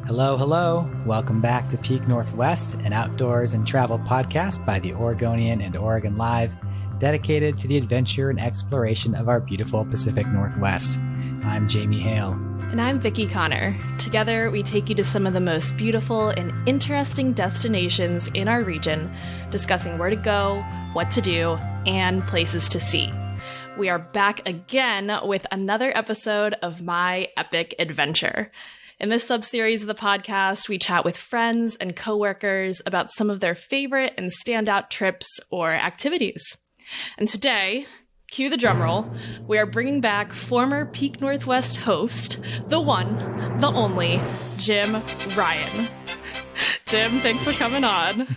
Hello, hello. Welcome back to Peak Northwest, an outdoors and travel podcast by the Oregonian and Oregon Live, dedicated to the adventure and exploration of our beautiful Pacific Northwest. I'm Jamie Hale. And I'm Vickie Connor. Together, we take you to some of the most beautiful and interesting destinations in our region, discussing where to go, what to do, and places to see. We are back again with another episode of My Epic Adventure. In this sub-series of the podcast, we chat with friends and coworkers about some of their favorite and standout trips or activities. And today, cue the drum roll, we are bringing back former Peak Northwest host, the one, the only, Jim Ryan. Jim, thanks for coming on.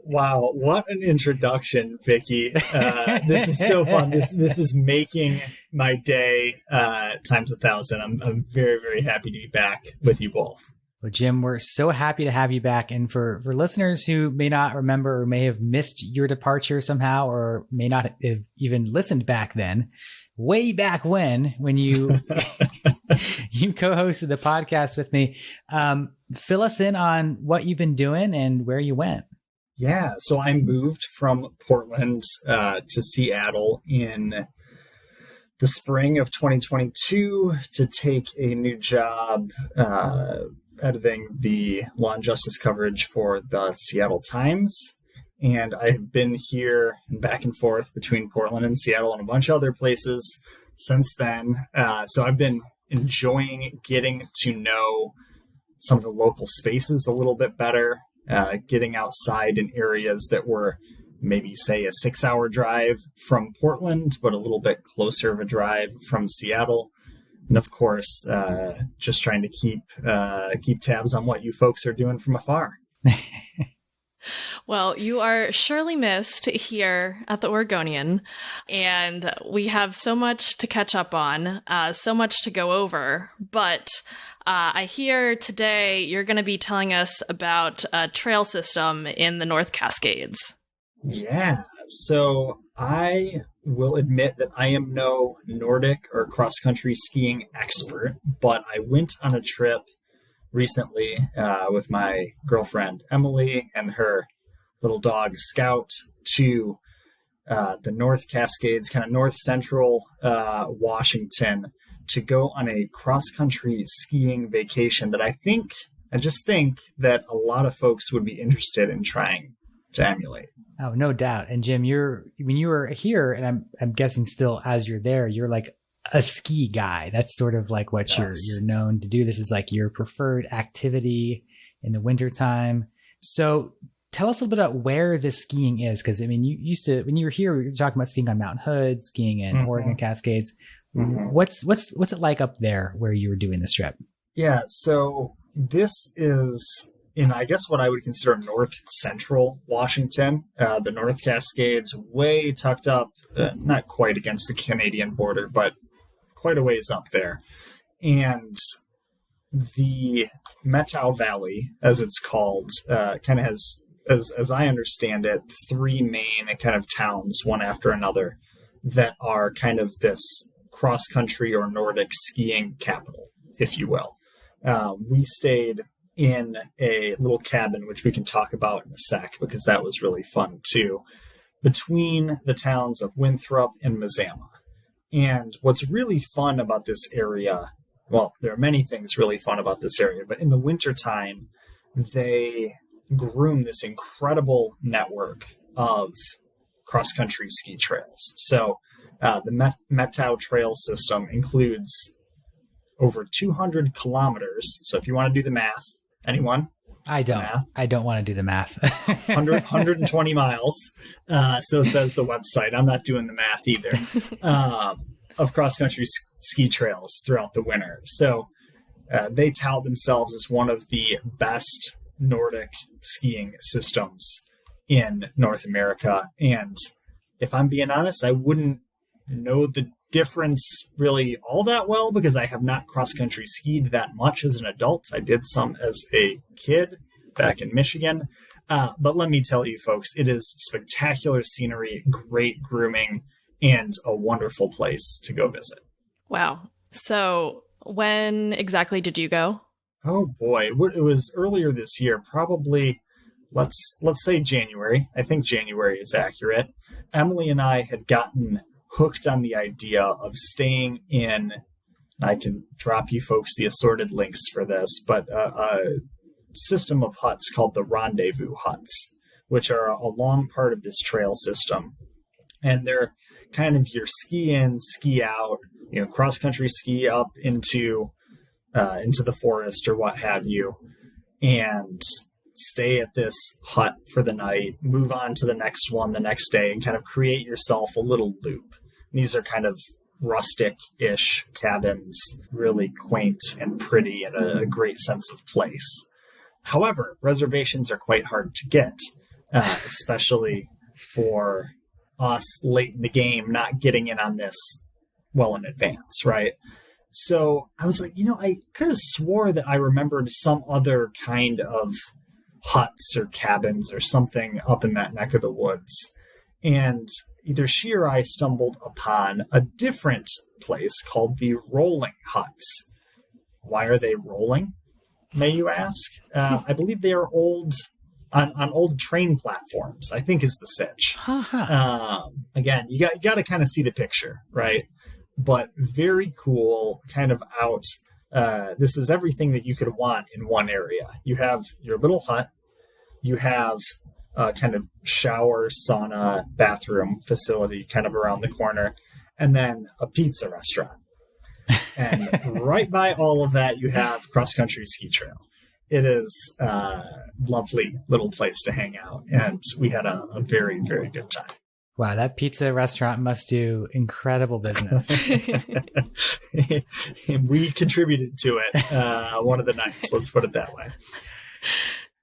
Wow, what an introduction, Vickie. This is so fun. This is making my day times 1,000. I'm very, very happy to be back with you both. Well, Jim, we're so happy to have you back. And for listeners who may not remember or may have missed your departure somehow or may not have even listened back then, way back when you you co-hosted the podcast with me, fill us in on what you've been doing and where you went. Yeah, so I moved from Portland to Seattle in the spring of 2022 to take a new job editing the law and justice coverage for the Seattle Times. And I've been here and back and forth between Portland and Seattle and a bunch of other places since then. So I've been enjoying getting to know some of the local spaces a little bit better, getting outside in areas that were maybe, say, a 6-hour drive from Portland, but a little bit closer of a drive from Seattle. And of course, just trying to keep tabs on what you folks are doing from afar. Well, you are surely missed here at the Oregonian, and we have so much to catch up on, so much to go over. But I hear today you're going to be telling us about a trail system in the North Cascades. Yeah, so I will admit that I am no Nordic or cross-country skiing expert, but I went on a trip recently with my girlfriend Emily and her little dog Scout to the North Cascades, kind of north central Washington, to go on a cross-country skiing vacation that I just think that a lot of folks would be interested in trying to emulate. Oh, no doubt. And Jim, when you were here, and I'm guessing still as you're there, you're like a ski guy. That's sort of like what you're known to do. This is like your preferred activity in the wintertime. So tell us a little bit about where this skiing is. Because, I mean, you used to, when you were here, we were talking about skiing on Mount Hood, skiing in Oregon Cascades. What's it like up there where you were doing this trip? Yeah, so this is in, I guess, what I would consider north central Washington. The North Cascades, way tucked up, not quite against the Canadian border, but quite a ways up there. And the Methow Valley, as it's called, kind of has, as I understand it, 3 main kind of towns, one after another, that are kind of this cross-country or Nordic skiing capital, if you will. We stayed in a little cabin, which we can talk about in a sec, because that was really fun too, between the towns of Winthrop and Methow. And what's really fun about this area, well, there are many things really fun about this area, but in the wintertime, they groom this incredible network of cross-country ski trails. So the Methow Trail system includes over 200 kilometers. So if you want to do the math, anyone? I don't want to do the math. 120 miles. So says the website. I'm not doing the math either. Of cross-country ski trails throughout the winter. So they tout themselves as one of the best Nordic skiing systems in North America. And if I'm being honest, I wouldn't know the difference really all that well because I have not cross-country skied that much as an adult. I did some as a kid back in Michigan. But let me tell you, folks, it is spectacular scenery, great grooming, and a wonderful place to go visit. Wow. So when exactly did you go? Oh boy, it was earlier this year, probably. Let's say January. I think January is accurate. Emily and I had gotten hooked on the idea of staying in. I can drop you folks the assorted links for this, but a system of huts called the rendezvous huts, which are a long part of this trail system. And they're kind of your ski in, ski out, cross country ski up into the forest or what have you, and stay at this hut for the night, move on to the next one the next day, and kind of create yourself a little loop. These are kind of rustic-ish cabins, really quaint and pretty and a great sense of place. However, reservations are quite hard to get, especially for us late in the game, not getting in on this well in advance, right? So I was like, I could have swore that I remembered some other kind of huts or cabins or something up in that neck of the woods. And either she or I stumbled upon a different place called the Rolling Huts. Why are they rolling, may you ask? I believe they are old on old train platforms, I think is the sitch. Again, you got to kind of see the picture, right? But very cool, kind of out. This is everything that you could want in one area. You have your little hut. You have kind of shower, sauna, bathroom facility kind of around the corner, and then a pizza restaurant. And right by all of that, you have cross-country ski trail. It is a lovely little place to hang out, and we had a very, very good time. Wow, that pizza restaurant must do incredible business. We contributed to it one of the nights, let's put it that way.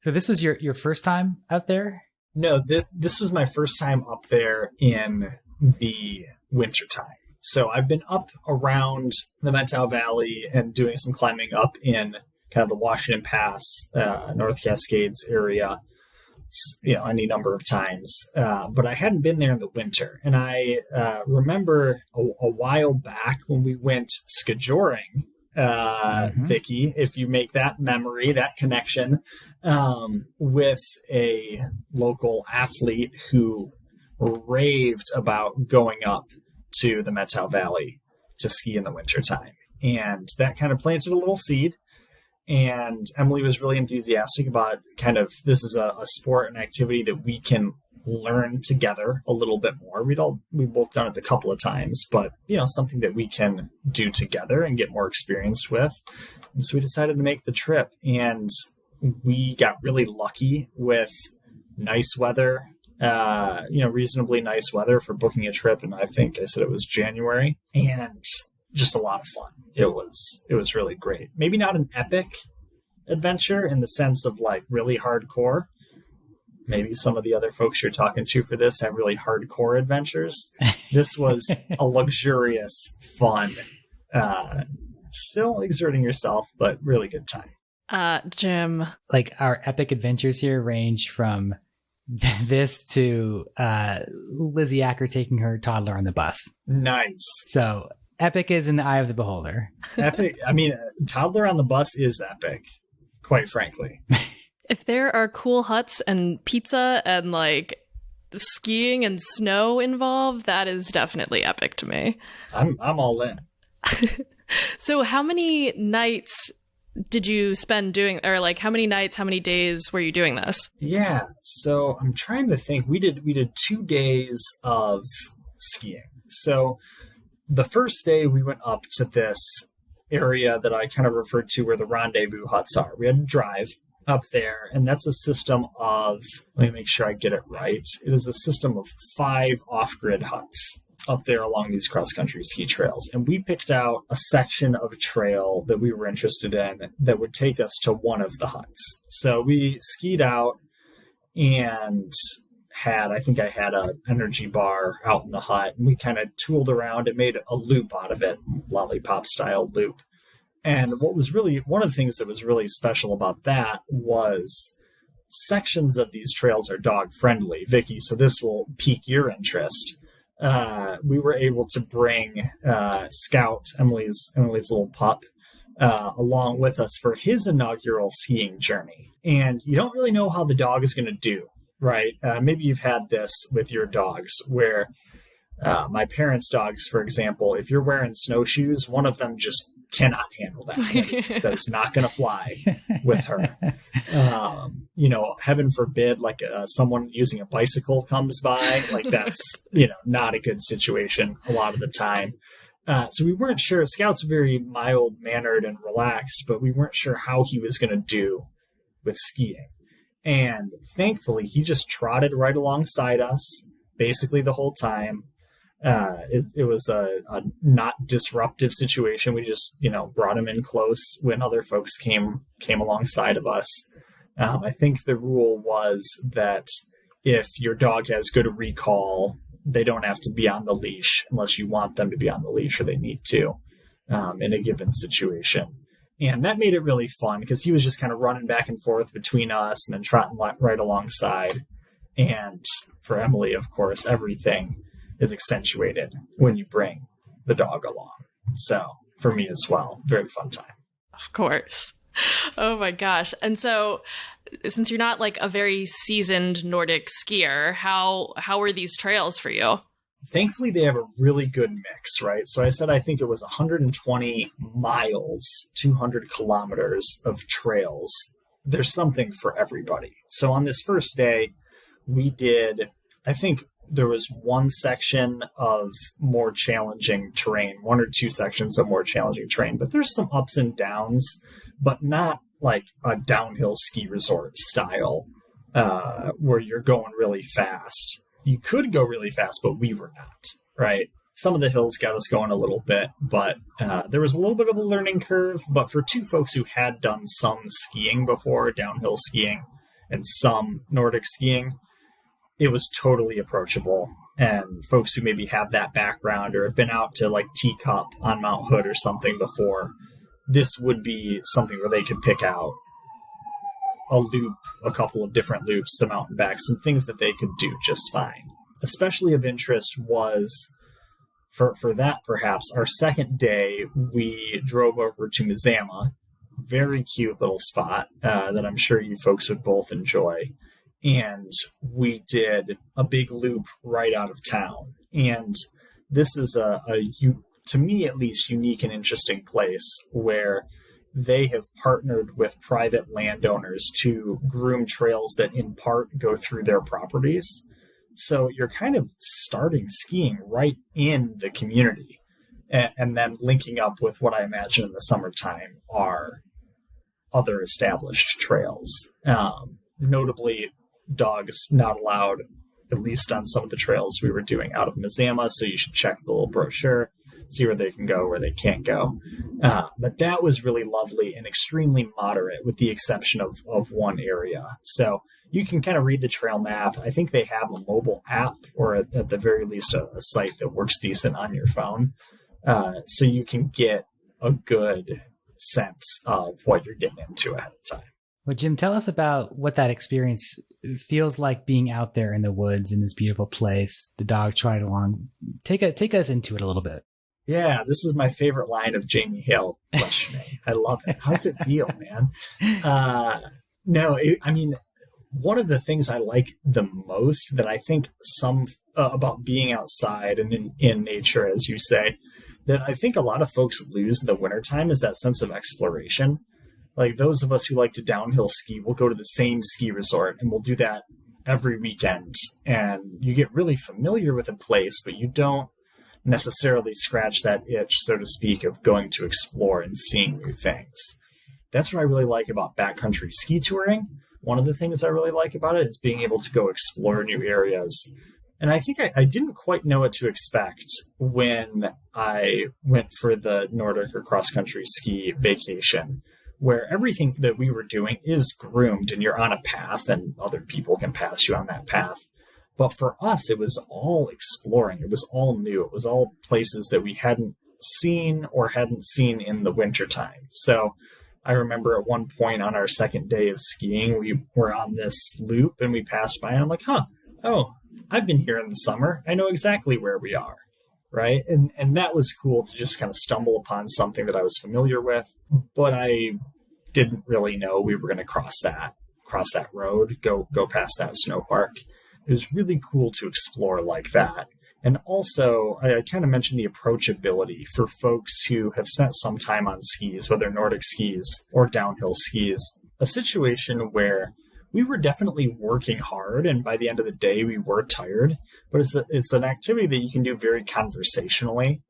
So this was your first time out there? No, this was my first time up there in the wintertime. So I've been up around the Methow Valley and doing some climbing up in kind of the Washington Pass, North Cascades area, any number of times. But I hadn't been there in the winter. And I remember a while back when we went skijoring, Vickie, if you make that memory, that connection, with a local athlete who raved about going up to the Methow Valley to ski in the wintertime. And that kind of planted a little seed. And Emily was really enthusiastic about kind of, this is a sport and activity that we can learn together a little bit more. We've both done it a couple of times, but something that we can do together and get more experienced with. And so we decided to make the trip, and we got really lucky with nice weather, reasonably nice weather for booking a trip. And I think I said it was January, and just a lot of fun. It was really great. Maybe not an epic adventure in the sense of like really hardcore. Maybe some of the other folks you're talking to for this have really hardcore adventures. This was a luxurious, fun, still exerting yourself, but really good time. Jim. Like our epic adventures here range from this to Lizzie Acker taking her toddler on the bus. Nice. So epic is in the eye of the beholder. Epic. I mean, toddler on the bus is epic, quite frankly. If there are cool huts and pizza and like skiing and snow involved, that is definitely epic to me. I'm all in. So how many nights did you spend doing, or like how many nights, how many days were you doing this? Yeah. So I'm trying to think. We did 2 days of skiing. So the first day we went up to this area that I kind of referred to where the rendezvous huts are. We had to drive up there, and that's a system of, let me make sure I get it right. It is a system of 5 off-grid huts up there along these cross-country ski trails. And we picked out a section of a trail that we were interested in that would take us to one of the huts. So we skied out and I think I had an energy bar out in the hut, and we kind of tooled around and made a loop out of it, lollipop style loop. And what was really, one of the things that was really special about that was sections of these trails are dog friendly, Vickie, so this will pique your interest. We were able to bring Scout, Emily's little pup, along with us for his inaugural skiing journey. And you don't really know how the dog is going to do, right? Maybe you've had this with your dogs where my parents' dogs, for example, if you're wearing snowshoes, one of them just cannot handle that. That's not going to fly with her. Heaven forbid, like someone using a bicycle comes by, like that's, not a good situation a lot of the time. So we weren't sure. Scout's very mild-mannered and relaxed, but we weren't sure how he was going to do with skiing. And thankfully, he just trotted right alongside us basically the whole time. It was a not disruptive situation. We just, brought him in close when other folks came alongside of us. I think the rule was that if your dog has good recall, they don't have to be on the leash unless you want them to be on the leash or they need to in a given situation. And that made it really fun because he was just kind of running back and forth between us and then trotting right alongside. And for Emily, of course, everything is accentuated when you bring the dog along. So for me as well, very fun time. Of course. Oh my gosh. And so since you're not like a very seasoned Nordic skier, how are these trails for you? Thankfully, they have a really good mix, right? So I said I think it was 120 miles, 200 kilometers of trails. There's something for everybody. So on this first day, we did, I think there was one section of more challenging terrain, one or two sections of more challenging terrain, but there's some ups and downs, but not like a downhill ski resort style where you're going really fast. You could go really fast, but we were not, right? Some of the hills got us going a little bit, but there was a little bit of a learning curve. But for two folks who had done some skiing before, downhill skiing and some Nordic skiing, it was totally approachable. And folks who maybe have that background or have been out to like Teacup on Mount Hood or something before, this would be something where they could pick out a loop, a couple of different loops, some mountain backs, some things that they could do just fine. Especially of interest was, for that perhaps, our second day, we drove over to Mazama, very cute little spot that I'm sure you folks would both enjoy. And we did a big loop right out of town. And this is to me at least, unique and interesting place where they have partnered with private landowners to groom trails that in part go through their properties. So you're kind of starting skiing right in the community and then linking up with what I imagine in the summertime are other established trails. Notably, dogs not allowed, at least on some of the trails we were doing out of Mazama. So you should check the little brochure, see where they can go, where they can't go. But that was really lovely and extremely moderate with the exception of one area. So you can kind of read the trail map. I think they have a mobile app or at the very least a site that works decent on your phone. So you can get a good sense of what you're getting into ahead of time. Well, Jim, tell us about what that experience feels like being out there in the woods in this beautiful place. The dog tried along. Take us into it a little bit. Yeah, this is my favorite line of Jamie Hale questioning. I love it. How does it feel, man? One of the things I like the most that I think about being outside and in nature, as you say, that I think a lot of folks lose in the wintertime is that sense of exploration. Like those of us who like to downhill ski, we'll go to the same ski resort and we'll do that every weekend. And you get really familiar with a place, but you don't necessarily scratch that itch, so to speak, of going to explore and seeing new things. That's what I really like about backcountry ski touring. One of the things I really like about it is being able to go explore new areas. And I think I didn't quite know what to expect when I went for the Nordic or cross-country ski vacation, where everything that we were doing is groomed and you're on a path and other people can pass you on that path. But for us, it was all exploring. It was all new. It was all places that we hadn't seen in the wintertime. So I remember at one point on our second day of skiing, we were on this loop and we passed by and I'm like, oh, I've been here in the summer. I know exactly where we are. right? And that was cool to just kind of stumble upon something that I was familiar with, but I didn't really know we were going to cross that road, go past that snow park. It was really cool to explore like that. And also, I kind of mentioned the approachability for folks who have spent some time on skis, whether Nordic skis or downhill skis, a situation where we were definitely working hard, and by the end of the day, we were tired, but it's an activity that you can do very conversationally.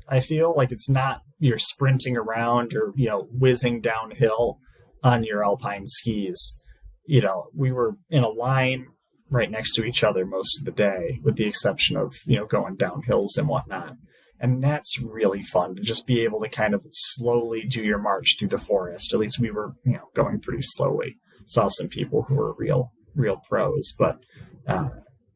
I feel like it's not you're sprinting around or, whizzing downhill on your alpine skis. We were in a line right next to each other most of the day, with the exception of, going down hills and whatnot. And that's really fun to just be able to kind of slowly do your march through the forest. At least we were, going pretty slowly. Saw some people who were real pros, but,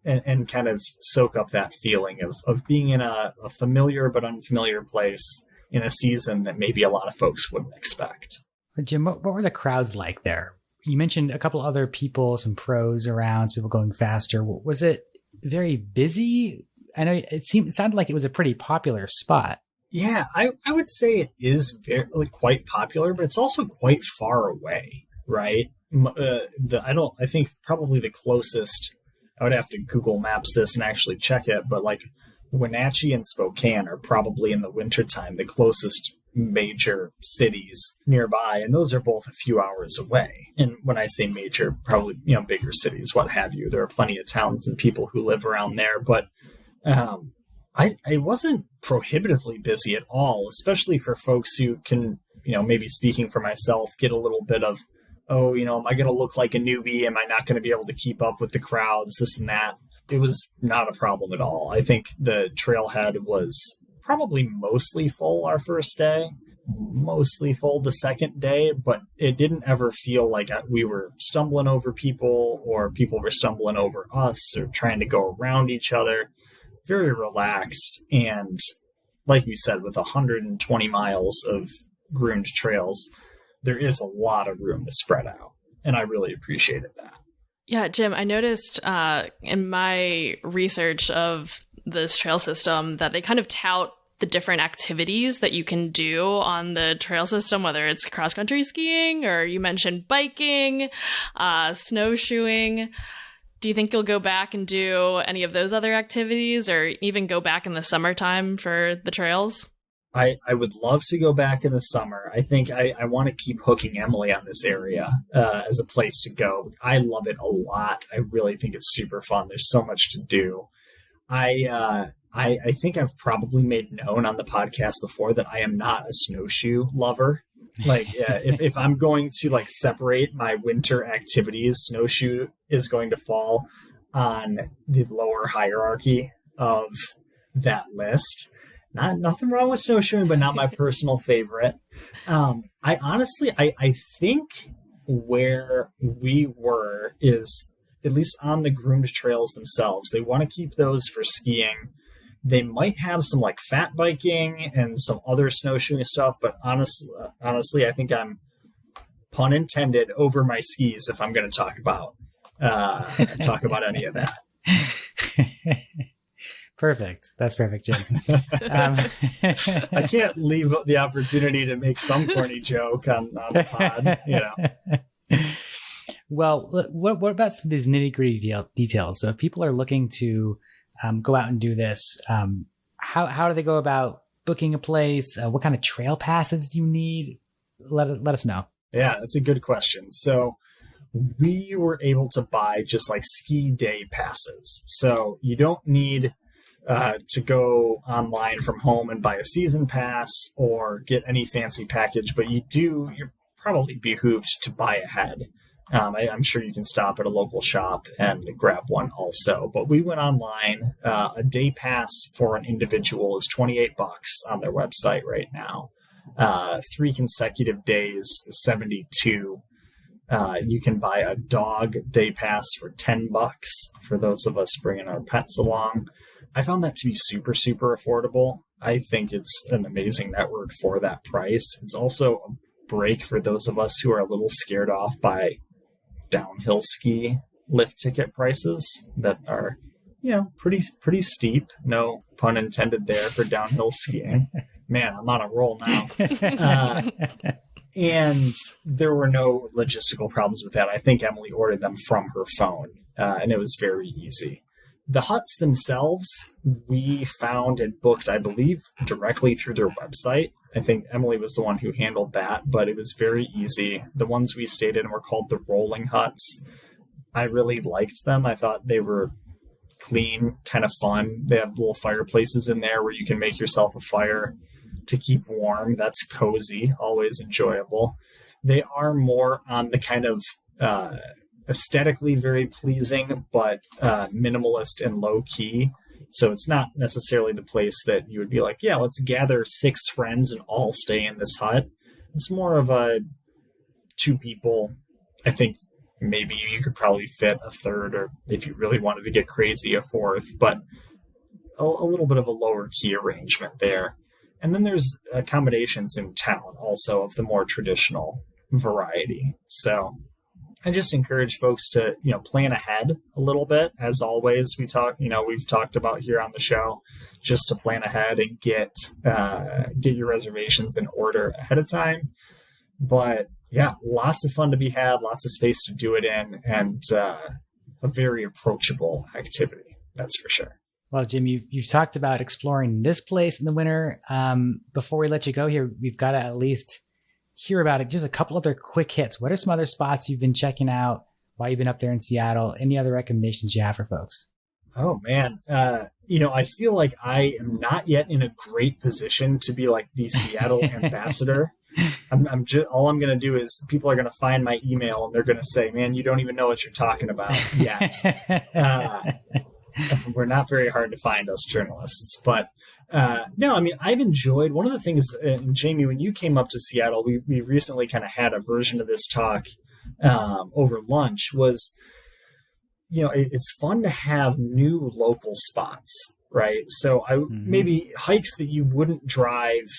and kind of soak up that feeling of being in a familiar but unfamiliar place in a season that maybe a lot of folks wouldn't expect. Jim, what were the crowds like there? You mentioned a couple other people, some pros around, some people going faster. Was it very busy? I know it sounded like it was a pretty popular spot. Yeah, I would say it is quite popular, but it's also quite far away, right? I think probably the closest, I would have to Google Maps this and actually check it, but like Wenatchee and Spokane are probably in the wintertime the closest major cities nearby, and those are both a few hours away. And when I say major, probably bigger cities, what have you. There are plenty of towns and people who live around there, but I wasn't prohibitively busy at all, especially for folks who can, maybe speaking for myself, get a little bit of, am I going to look like a newbie? Am I not going to be able to keep up with the crowds, this and that? It was not a problem at all. I think the trailhead was probably mostly full our first day, mostly full the second day, but it didn't ever feel like we were stumbling over people or people were stumbling over us or trying to go around each other. Very relaxed. And like we said, with 120 miles of groomed trails, there is a lot of room to spread out. And I really appreciated that. Yeah, Jim, I noticed in my research of this trail system that they kind of tout the different activities that you can do on the trail system, whether it's cross-country skiing or you mentioned biking, snowshoeing. Do you think you'll go back and do any of those other activities or even go back in the summertime for the trails? I would love to go back in the summer. I think I want to keep hooking Emily on this area as a place to go. I love it a lot. I really think it's super fun. There's so much to do. I think I've probably made known on the podcast before that I am not a snowshoe lover. Like if I'm going to separate my winter activities, snowshoe is going to fall on the lower hierarchy of that list. Nothing wrong with snowshoeing, but not my personal favorite. I think where we were is, at least on the groomed trails themselves, they want to keep those for skiing. They might have some fat biking and some other snowshoeing stuff, but honestly, I think I'm, pun intended, over my skis if I'm going to talk about any of that. Perfect. That's perfect, Jim. I can't leave the opportunity to make some corny joke on the pod, Well, what about some of these nitty-gritty details? So if people are looking to go out and do this, how do they go about booking a place? What kind of trail passes do you need? Let us know. Yeah, that's a good question. So we were able to buy just ski day passes. So you don't need to go online from home and buy a season pass or get any fancy package, but you're probably behooved to buy ahead. I'm sure you can stop at a local shop and grab one also, but we went online. A day pass for an individual is $28 on their website right now. 3 consecutive days, $72. You can buy a dog day pass for $10 for those of us bringing our pets along. I found that to be super, super affordable. I think it's an amazing network for that price. It's also a break for those of us who are a little scared off by downhill ski lift ticket prices that are, pretty steep. No pun intended there for downhill skiing. Man, I'm on a roll now. And there were no logistical problems with that. I think Emily ordered them from her phone, and it was very easy. The huts themselves, we found and booked, I believe, directly through their website. I think Emily was the one who handled that, but it was very easy. The ones we stayed in were called the rolling huts. I really liked them. I thought they were clean, kind of fun. They have little fireplaces in there where you can make yourself a fire to keep warm. That's cozy, always enjoyable. They are more on the kind of aesthetically very pleasing, but minimalist and low key. So it's not necessarily the place that you would be like, yeah, let's gather 6 friends and all stay in this hut. It's more of a 2 people. I think maybe you could probably fit a 3rd, or if you really wanted to get crazy, a 4th, but a little bit of a lower key arrangement there. And then there's accommodations in town also of the more traditional variety. So I just encourage folks to, plan ahead a little bit. As always, we've talked about here on the show, just to plan ahead and get your reservations in order ahead of time. But yeah, lots of fun to be had, lots of space to do it in, and a very approachable activity. That's for sure. Well, Jim, you've talked about exploring this place in the winter. Before we let you go here, we've got to at least hear about it. Just a couple other quick hits. What are some other spots you've been checking out while you've been up there in Seattle? Any other recommendations you have for folks? Oh, man. I feel like I am not yet in a great position to be like the Seattle ambassador. All I'm going to do is people are going to find my email and they're going to say, man, you don't even know what you're talking about yet. We're not very hard to find, us journalists, but no, I mean, I've enjoyed one of the things, Jamie, when you came up to Seattle, we recently kind of had a version of this talk over lunch, was, it's fun to have new local spots, right? So maybe hikes that you wouldn't drive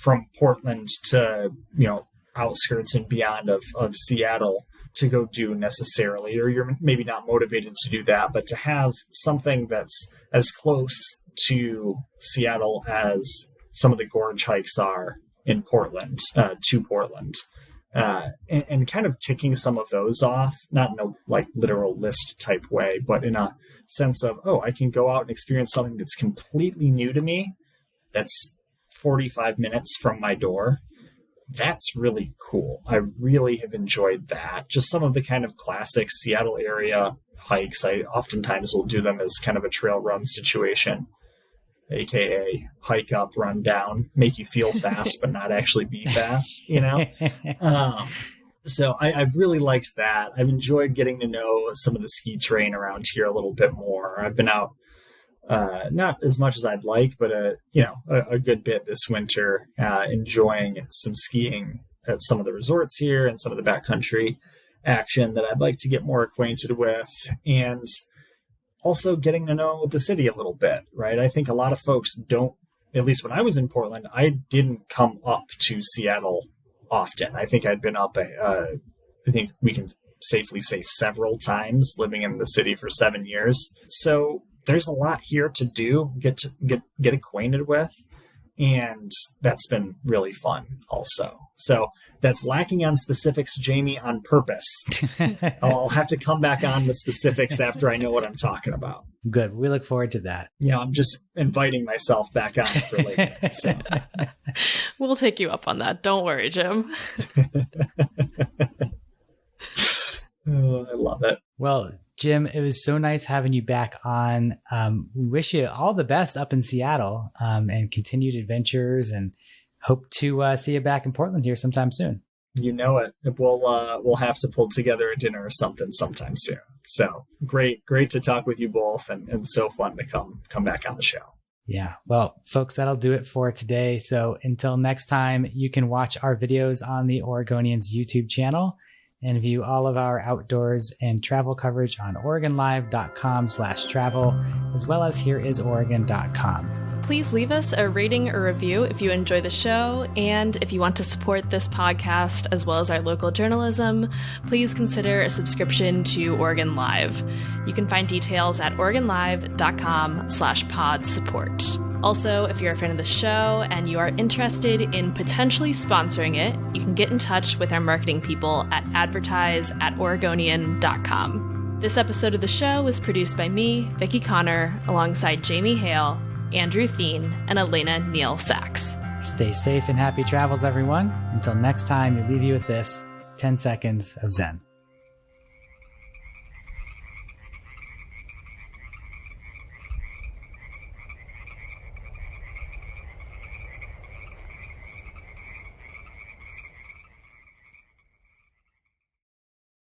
from Portland to, outskirts and beyond of Seattle to go do necessarily, or you're maybe not motivated to do that, but to have something that's as close to Seattle as some of the gorge hikes are in Portland, to Portland, and kind of ticking some of those off, not in a like literal list type way, but in a sense of, I can go out and experience something that's completely new to me, that's 45 minutes from my door. That's really cool. I really have enjoyed that. Just some of the kind of classic Seattle area hikes. I oftentimes will do them as kind of a trail run situation, aka hike up, run down, make you feel fast, but not actually be fast, So I've really liked that. I've enjoyed getting to know some of the ski terrain around here a little bit more. I've been out not as much as I'd like, but a good bit this winter, enjoying some skiing at some of the resorts here and some of the backcountry action that I'd like to get more acquainted with, and also getting to know the city a little bit, right? I think a lot of folks don't, at least when I was in Portland, I didn't come up to Seattle often. I think I'd been up, I think we can safely say several times, living in the city for 7 years. So there's a lot here to do, get acquainted with, and that's been really fun also. So that's lacking on specifics, Jamie, on purpose. I'll have to come back on the specifics after I know what I'm talking about. Good. We look forward to that. I'm just inviting myself back on for later. So. We'll take you up on that. Don't worry, Jim. I love it. Well, Jim, it was so nice having you back on. We wish you all the best up in Seattle, and continued adventures, and hope to see you back in Portland here sometime soon. You know it. We'll have to pull together a dinner or something sometime soon. So great to talk with you both, and so fun to come back on the show. Yeah. Well, folks, that'll do it for today. So until next time, you can watch our videos on the Oregonians YouTube channel and view all of our outdoors and travel coverage on OregonLive.com/travel, as well as HereIsOregon.com. Please leave us a rating or review if you enjoy the show, and if you want to support this podcast as well as our local journalism, please consider a subscription to Oregon Live. You can find details at oregonlive.com/pod support. Also, if you're a fan of the show and you are interested in potentially sponsoring it, you can get in touch with our marketing people at advertise@oregonian.com. This episode of the show was produced by me, Vickie Connor, alongside Jamie Hale, Andrew Thien, and Elena Neal Sachs. Stay safe and happy travels, everyone. Until next time, we leave you with this 10 seconds of Zen.